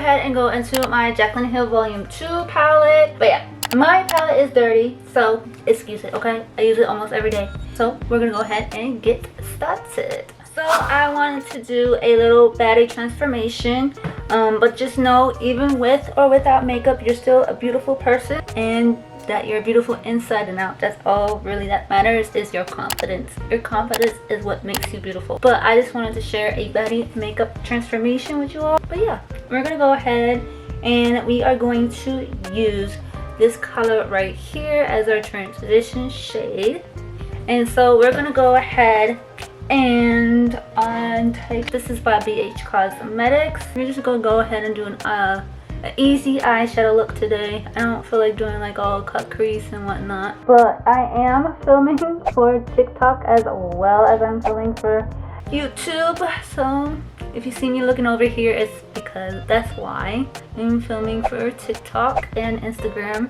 ahead and go into my Jaclyn Hill Volume 2 palette. But yeah, my palette is dirty, so excuse it, okay? I use it almost every day. So we're gonna go ahead and get started. So I wanted to do a little Baddie transformation, but just know, even with or without makeup, you're still a beautiful person, and that you're beautiful inside and out. That's all really that matters, is your confidence. Your confidence is what makes you beautiful. But I just wanted to share a Baddie makeup transformation with you all. But yeah, we're gonna go ahead and we are going to use this color right here as our transition shade. And so we're gonna go ahead and take, this is by BH Cosmetics. We're just gonna go ahead and do an easy eyeshadow look today. I don't feel like doing like all cut crease and whatnot, but I am filming for TikTok as well as I'm filming for YouTube. So if you see me looking over here, it's because that's why I'm filming for TikTok and Instagram.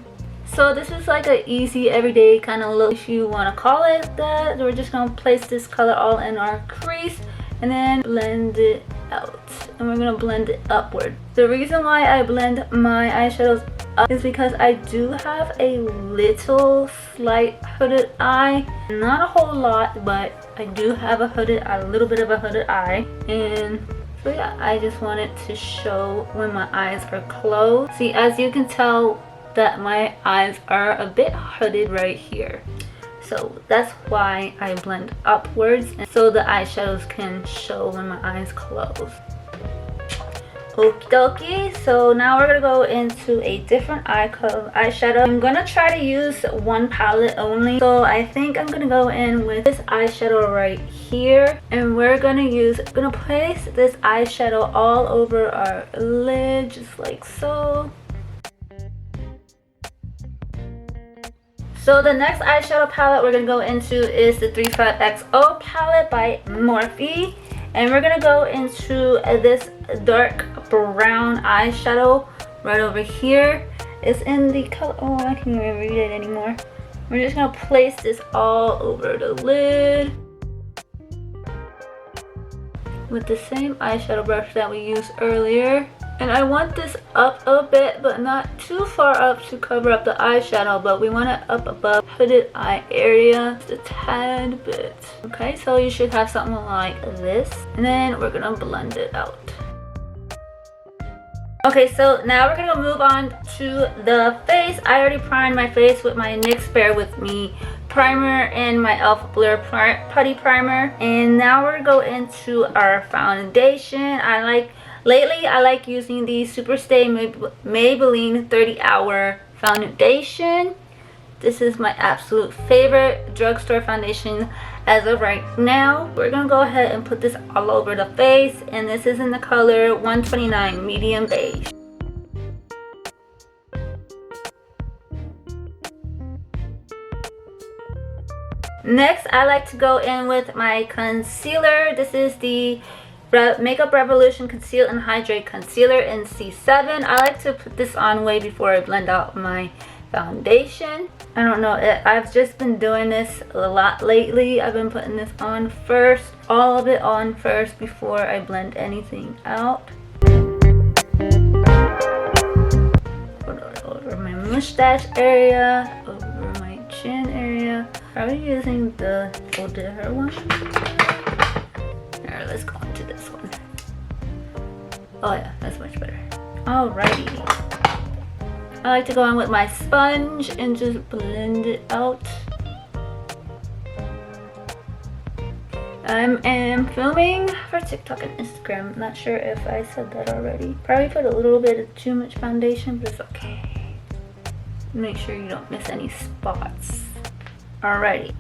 So this is like an easy everyday kind of look, if you want to call it that. We're just going to place this color all in our crease and then blend it out. And we're going to blend it upward. The reason why I blend my eyeshadows up is because I do have a little slight hooded eye. Not a whole lot, but I do have a little bit of a hooded eye. And so yeah, I just wanted to show when my eyes are closed. See, as you can tell, that my eyes are a bit hooded right here. So that's why I blend upwards, and so the eyeshadows can show when my eyes close. Okie dokie, so now we're gonna go into a different eyeshadow. I'm gonna try to use one palette only. So I think I'm gonna go in with this eyeshadow right here, and we're gonna place this eyeshadow all over our lid, just like so. So the next eyeshadow palette we're going to go into is the 35XO palette by Morphe. And we're going to go into this dark brown eyeshadow right over here. It's in the color, oh, I can't even read it anymore. We're just going to place this all over the lid with the same eyeshadow brush that we used earlier. And I want this up a bit, but not too far up to cover up the eyeshadow, but we want it up above hooded eye area just a tad bit. Okay, so you should have something like this. And then we're gonna blend it out. Okay, so now we're gonna move on to the face. I already primed my face with my NYX Bear With Me primer and my e.l.f. Blur Putty primer. And now we're gonna go into our foundation. Lately, I like using the Superstay Maybelline 30-Hour Foundation. This is my absolute favorite drugstore foundation as of right now. We're going to go ahead and put this all over the face. And this is in the color 129 Medium Beige. Next, I like to go in with my concealer. This is the Makeup Revolution Conceal and Hydrate Concealer in C7. I like to put this on way before I blend out my foundation. I don't know, I've just been doing this a lot lately. I've been putting this on first, all of it on first before I blend anything out. Put it over my mustache area, over my chin area. Probably using the older one. Alright, let's go into this one. Oh yeah, that's much better. Alrighty. I like to go in with my sponge and just blend it out. I am filming for TikTok and Instagram. Not sure if I said that already. Probably put a little bit of too much foundation, but it's okay. Make sure you don't miss any spots. Alrighty.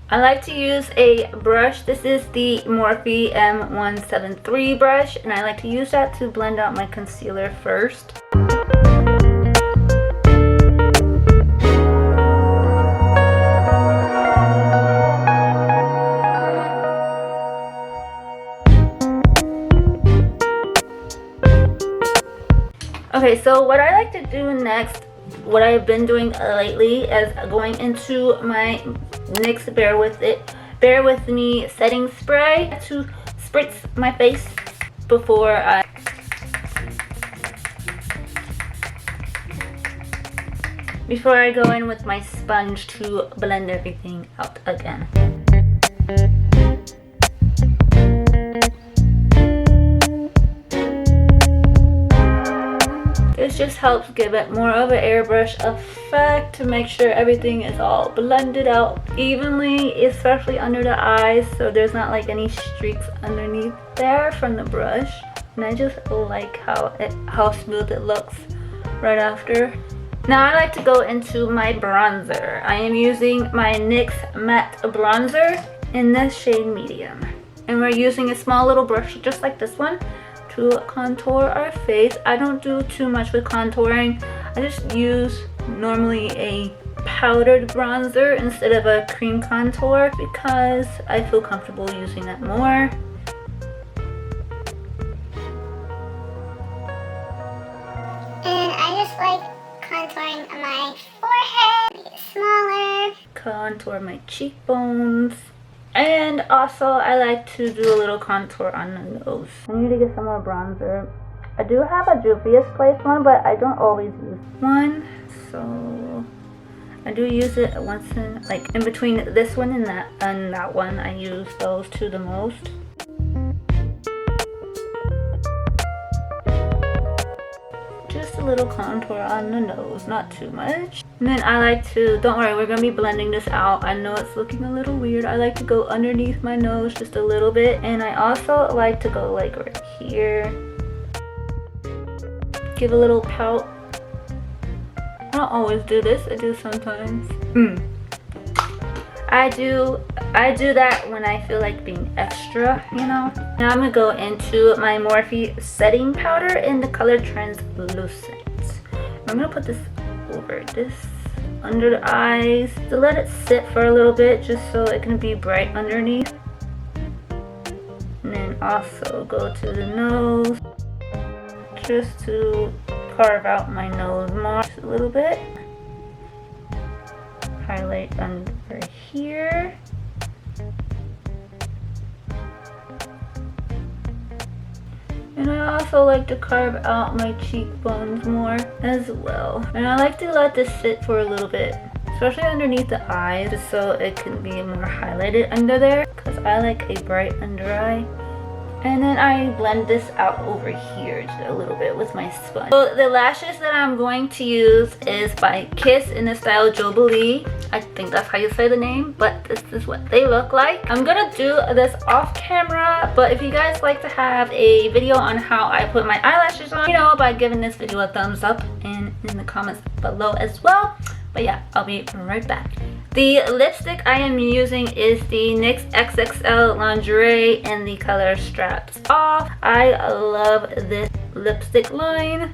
I like to use a brush. This is the Morphe M173 brush, and I like to use that to blend out my concealer first. Okay, so what I like to do next, what I've been doing lately, is going into my NYX Bear With Me setting spray to spritz my face before I before I go in with my sponge to blend everything out again. This just helps give it more of an airbrush effect to make sure everything is all blended out evenly, especially under the eyes, so there's not like any streaks underneath there from the brush. And I just like how smooth it looks right after. Now I like to go into my bronzer. I am using my NYX matte bronzer in this shade medium, and we're using a small little brush just like this one to contour our face. I don't do too much with contouring. I just use normally a powdered bronzer instead of a cream contour because I feel comfortable using that more. And I just like contouring my forehead, make it smaller. Contour my cheekbones. And also I like to do a little contour on the nose. I need to get some more bronzer. I do have a Juvia's Place one, but I don't always use one. So I do use it once in, like in between this one and that one. I use those two the most. Just a little contour on the nose, not too much. And then I like to, don't worry, we're gonna be blending this out. I know it's looking a little weird. I like to go underneath my nose just a little bit. And I also like to go like right here. Give a little pout. I don't always do this, I do sometimes. I do that when I feel like being extra, you know. Now I'm gonna go into my Morphe setting powder in the color Translucent. I'm gonna put this over this under the eyes to let it sit for a little bit just so it can be bright underneath. And then also go to the nose just to carve out my nose more just a little bit. Highlight under here. And I also like to carve out my cheekbones more as well. And I like to let this sit for a little bit, especially underneath the eyes, just so it can be more highlighted under there, because I like a bright under eye. And then I blend this out over here just a little bit with my sponge. So the lashes that I'm going to use is by Kiss in the style Jubilee. I think that's how you say the name, but this is what they look like. I'm gonna do this off camera, but if you guys like to have a video on how I put my eyelashes on, you know, by giving this video a thumbs up and in the comments below as well. But yeah, I'll be right back. The lipstick I am using is the NYX XXL Lingerie in the color Straps Off. I love this lipstick line.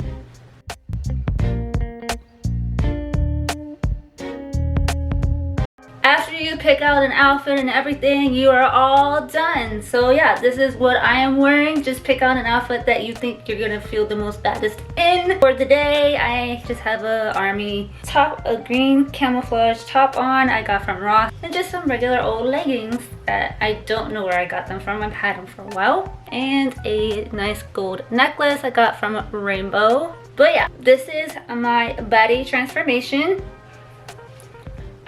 After you pick out an outfit and everything, you are all done. So yeah, this is what I am wearing. Just pick out an outfit that you think you're gonna feel the most baddest in. For the day, I just have a army top, a green camouflage top on I got from Ross, and just some regular old leggings that I don't know where I got them from. I've had them for a while. And a nice gold necklace I got from Rainbow. But yeah, this is my Baddie transformation.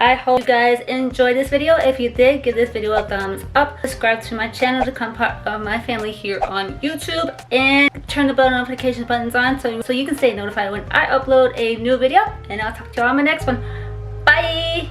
I hope you guys enjoyed this video. If you did, give this video a thumbs up. Subscribe to my channel to become part of my family here on YouTube. And turn the bell notification buttons on so you can stay notified when I upload a new video. And I'll talk to y'all on my next one. Bye!